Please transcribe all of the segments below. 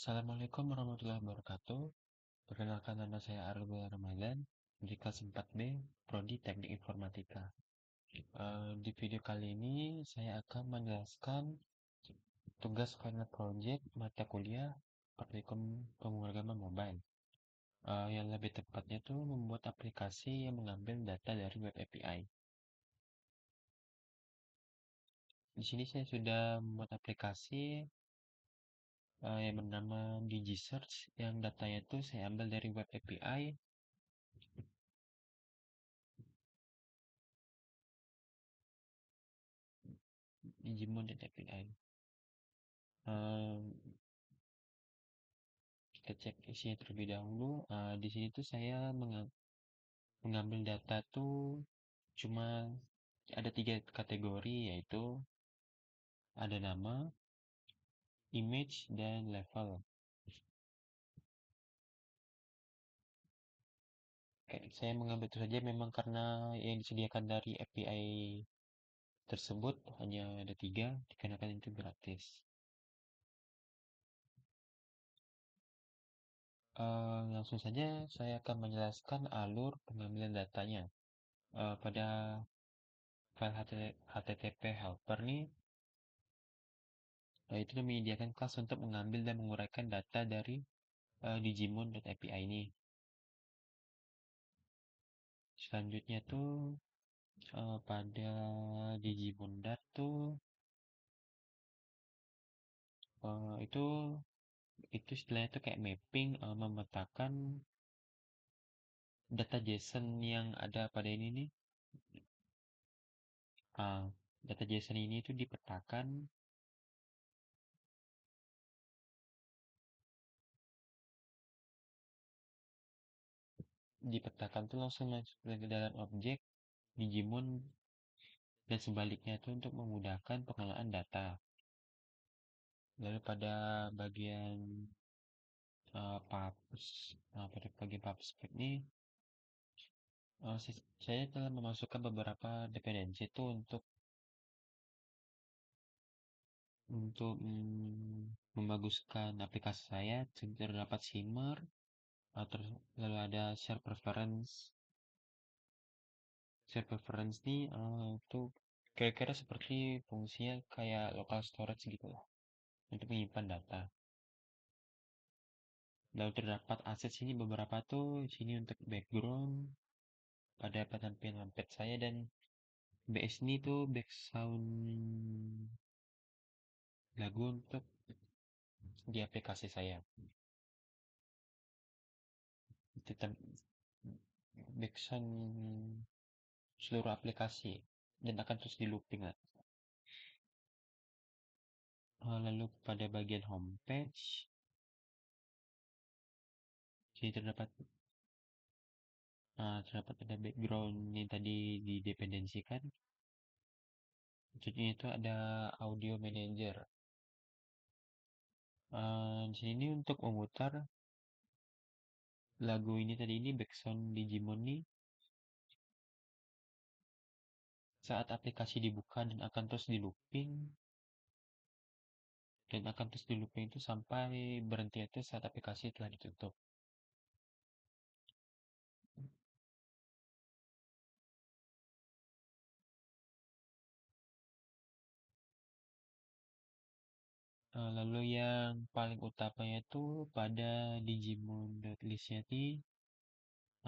Assalamualaikum warahmatullahi wabarakatuh. Perkenalkan nama saya Arul Ramadan di kelas 4B, Prodi Teknik Informatika. Di video kali ini saya akan menjelaskan tugas final project mata kuliah Praktikum Pemrograman Mobile. Yang lebih tepatnya itu membuat aplikasi yang mengambil data dari web API. Di sini saya sudah membuat aplikasi yang bernama DigiSearch, yang datanya itu saya ambil dari web API Digimon dan API. Kita cek isinya terlebih dahulu. Di sini tuh saya mengambil data tuh cuma ada 3 kategori, yaitu ada nama, image, dan level. Saya mengambil itu saja memang karena yang disediakan dari API tersebut hanya ada 3, dikarenakan itu gratis. Langsung saja saya akan menjelaskan alur pengambilan datanya. Pada file HTTP helper nih, itu menyediakan kelas untuk mengambil dan menguraikan data dari Digimon.api ini. Selanjutnya tuh pada Digimon.dat tuh itu istilahnya tuh kayak mapping, memetakan data JSON yang ada pada ini nih. Data JSON ini tuh dipetakan tuh langsung masuk ke dalam objek Digimon dan sebaliknya itu untuk memudahkan pengelolaan data. Lalu pada bagian pada bagian PubSpec ini saya telah memasukkan beberapa dependensi itu untuk membaguskan aplikasi saya. Terdapat shimmer, lalu ada share preference nih itu kira-kira seperti fungsinya kayak local storage gitu lah untuk menyimpan data. Lalu terdapat aset sini beberapa tuh sini untuk background pada penampilan pet saya, dan BS ini tuh background lagu untuk di aplikasi saya. Itu background seluruh aplikasi dan akan terus di looping lah. Lalu pada bagian homepage jadi terdapat ada background yang tadi didependensikan. Jadi itu ada audio manager. Di sini untuk memutar lagu ini tadi, ini background Digimon nih saat aplikasi dibuka dan akan terus di looping itu sampai berhenti itu saat aplikasi telah ditutup. Lalu yang paling utamanya itu pada Digimon.list-nya nih.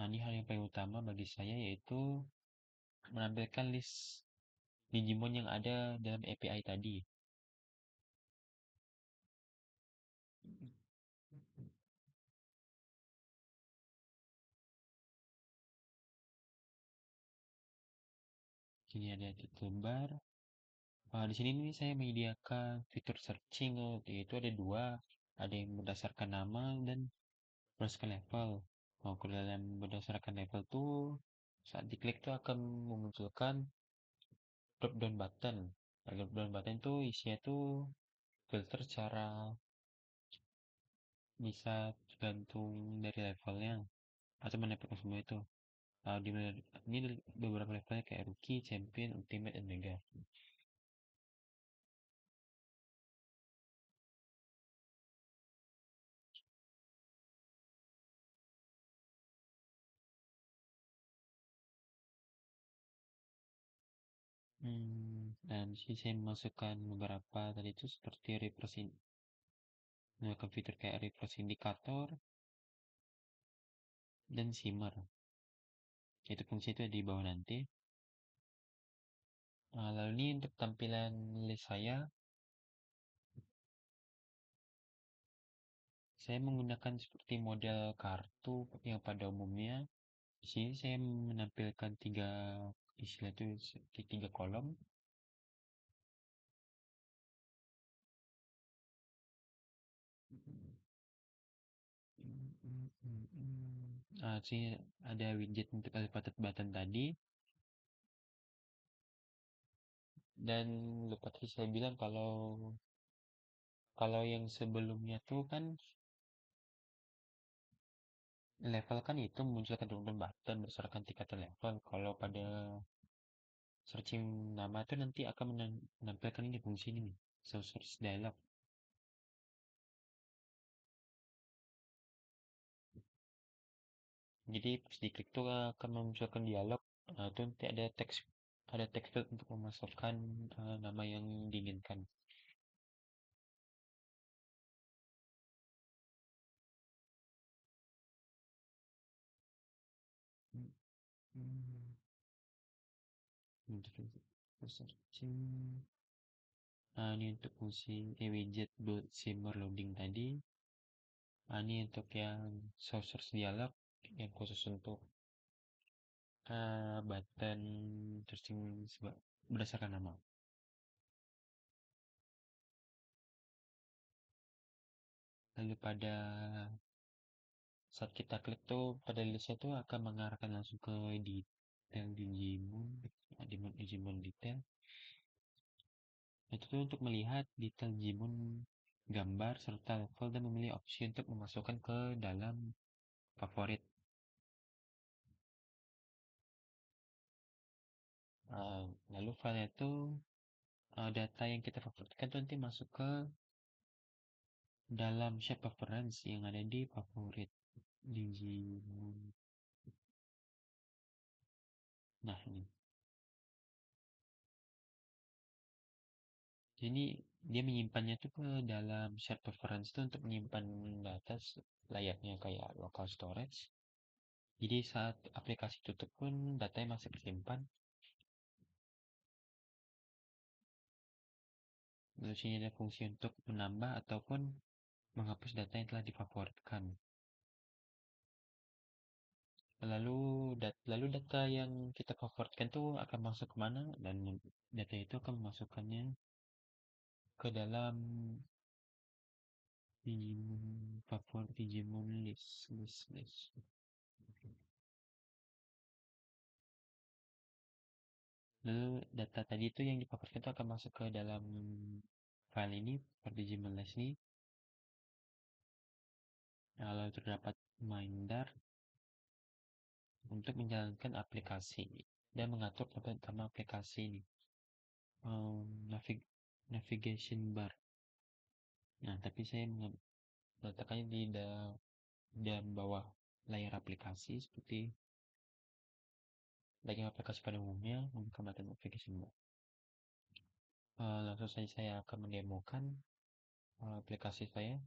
Ini hal yang paling utama bagi saya, yaitu menampilkan list Digimon yang ada dalam API tadi. Sini ada title bar. Di sini nih saya menyediakan fitur searching, yaitu ada 2, ada yang berdasarkan nama dan berdasarkan level. Kalau dalam berdasarkan level tuh saat diklik tuh akan memunculkan drop down button. Drop down button tuh isinya tuh filter secara bisa tergantung dari levelnya atau menempelkan semua itu. Ini beberapa levelnya kayak rookie, champion, ultimate, dan mega. Dan di sini saya memasukkan beberapa tadi itu seperti menggunakan fitur kayak reverse indikator dan shimmer. Itu fungsi itu di bawah nanti. Lalu ini untuk tampilan list saya menggunakan seperti model kartu yang pada umumnya. Di sini saya menampilkan istilah itu seperti 3 kolom. Sini ada widget untuk alphabet button tadi. Dan lupa tadi saya bilang kalau yang sebelumnya tuh kan level kan itu munculkan rundown button berdasarkan tingkatan level. Kalau pada searching nama itu nanti akan menampilkan ini fungsi ini nih, search dialog. Jadi pas diklik tuh akan memunculkan dialog. Itu nanti ada teks field untuk memasukkan nama yang diinginkan. Searching. Ini untuk fungsi widget shimmer loading tadi. Ini untuk yang search dialog yang khusus untuk button searching berdasarkan nama. Lalu pada saat kita klik tuh pada listnya tuh akan mengarahkan langsung ke detail Digimon detail. Itu tuh untuk melihat detail Digimon gambar serta level dan memilih opsi untuk memasukkan ke dalam favorit. Lalu file itu data yang kita favoritkan tuh nanti masuk ke dalam shape preference yang ada di favorit Digimon. Nah ini. Jadi dia menyimpannya tuh ke dalam shared preference itu untuk menyimpan data layaknya kayak local storage. Jadi saat aplikasi tutup pun datanya masih tersimpan. Lalu sini ada fungsi untuk menambah ataupun menghapus data yang telah difavoritkan. Lalu data yang kita favoritkan tuh akan masuk kemana, dan data itu akan memasukkannya ke dalam Digimon list. Lalu data tadi itu yang difavoritkan itu akan masuk ke dalam file ini seperti Digimon list ini. Lalu terdapat Minder untuk menjalankan aplikasi dan mengatur utama aplikasi ini. Navigation bar. Nah, tapi saya meletakkannya di dalam bawah layar aplikasi seperti layar aplikasi pada umumnya menggunakan navigation bar. Langsung saja saya akan mendemokan aplikasi saya.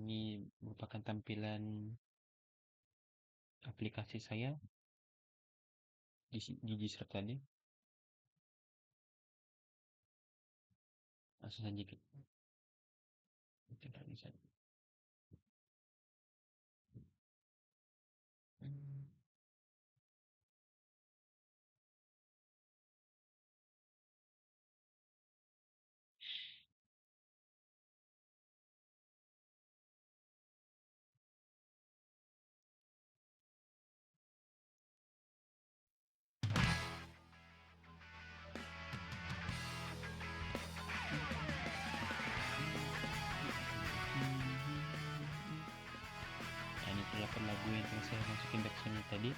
Ini merupakan tampilan aplikasi saya di Gigi tadi. Langsung saja kita bisa. dapat lagu yang telah saya masukin backsoundnya tadi.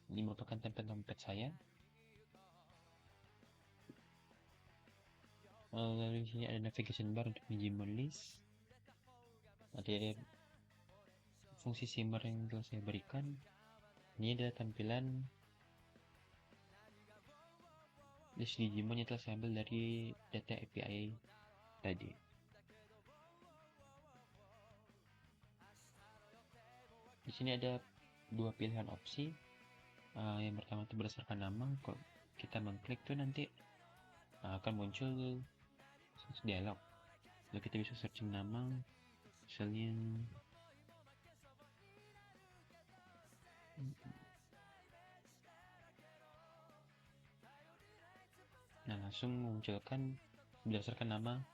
Ini merupakan template dompet saya. Lalu di sini ada navigation bar untuk Digimon list. Ada fungsi simmer yang telah saya berikan. Ini adalah tampilan list Digimon yang telah saya ambil dari data API tadi. Di sini ada dua pilihan opsi. Yang pertama itu berdasarkan nama. Kalau kita mengklik tuh nanti akan muncul dialog. Lalu kita bisa searching nama, misalnya nah langsung memunculkan berdasarkan nama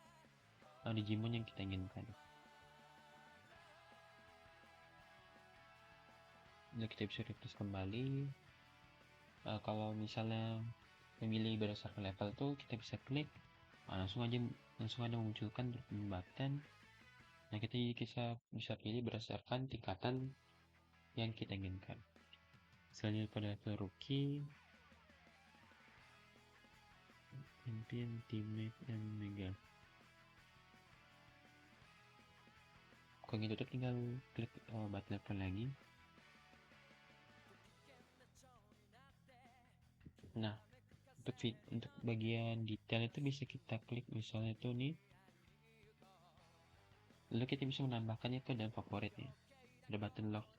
Digimon yang kita inginkan. Lalu kita bisa refresh kembali. Kalau misalnya memilih berdasarkan level tuh kita bisa klik, langsung ada memunculkan button. Nah kita bisa pilih berdasarkan tingkatan yang kita inginkan. Misalnya pada level rookie, champion, teammate, dan mega. Kalau gitu tuh tinggal klik button level lagi. Nah, untuk bagian detail itu bisa kita klik misalnya tuh nih. Lalu kita bisa menambahkannya ke dalam favoritnya. Ada button lock.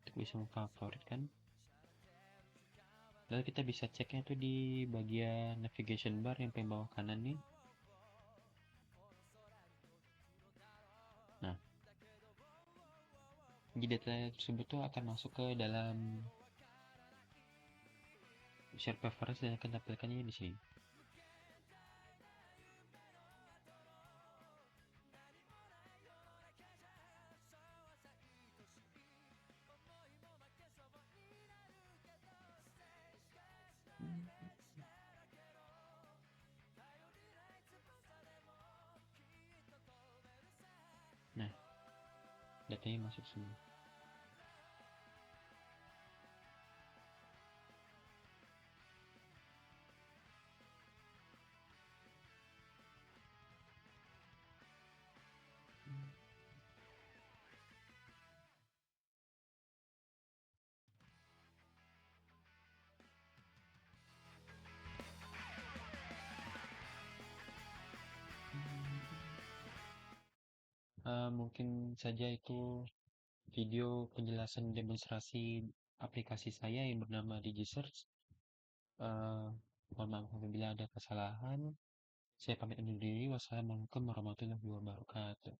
Untuk bisa memfavoritkan. Lalu kita bisa ceknya tuh di bagian navigation bar yang paling bawah kanan nih. Nah, jadi data tersebut tuh akan masuk ke dalam share preference dan akan tampilkannya di sini. Nah, datanya masuk semua. Mungkin saja itu video penjelasan demonstrasi aplikasi saya yang bernama DigiSearch. Mohon maaf apabila ada kesalahan. Saya pamit undur diri. Wassalamualaikum warahmatullahi wabarakatuh.